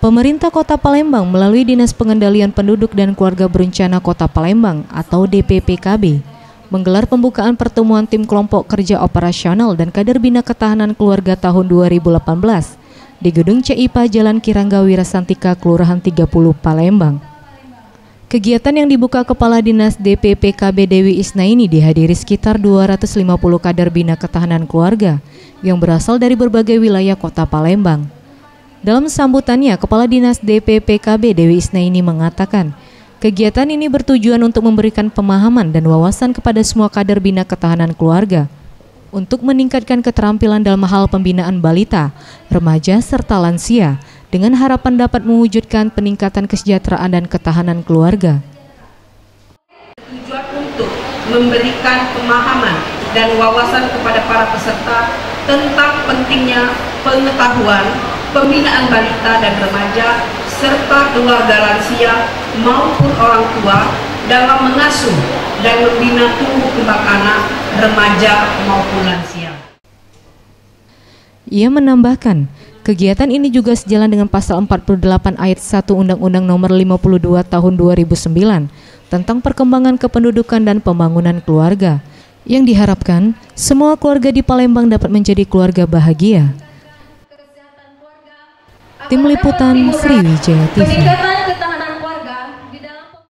Pemerintah Kota Palembang melalui Dinas Pengendalian Penduduk dan Keluarga Berencana Kota Palembang atau DPPKB menggelar pembukaan pertemuan tim kelompok kerja operasional dan kader bina ketahanan keluarga tahun 2018 di Gedung CIPA Jalan Kirangga Wirasantika, Kelurahan 30 Palembang. Kegiatan yang dibuka Kepala Dinas DPPKB Dewi Isna ini dihadiri sekitar 250 kader bina ketahanan keluarga yang berasal dari berbagai wilayah Kota Palembang. Dalam sambutannya, Kepala Dinas DPPKB Dewi Isna ini mengatakan, kegiatan ini bertujuan untuk memberikan pemahaman dan wawasan kepada semua kader bina ketahanan keluarga untuk meningkatkan keterampilan dalam hal pembinaan balita, remaja, serta lansia dengan harapan dapat mewujudkan peningkatan kesejahteraan dan ketahanan keluarga. Tujuan untuk memberikan pemahaman dan wawasan kepada para peserta tentang pentingnya pengetahuan pembinaan balita dan remaja serta keluarga lansia maupun orang tua dalam mengasuh dan membina tumbuh kembang anak, remaja maupun lansia. Ia menambahkan, kegiatan ini juga sejalan dengan pasal 48 ayat 1 Undang-Undang Nomor 52 Tahun 2009 tentang perkembangan kependudukan dan pembangunan keluarga, yang diharapkan semua keluarga di Palembang dapat menjadi keluarga bahagia. Tim Liputan Sriwijaya TV.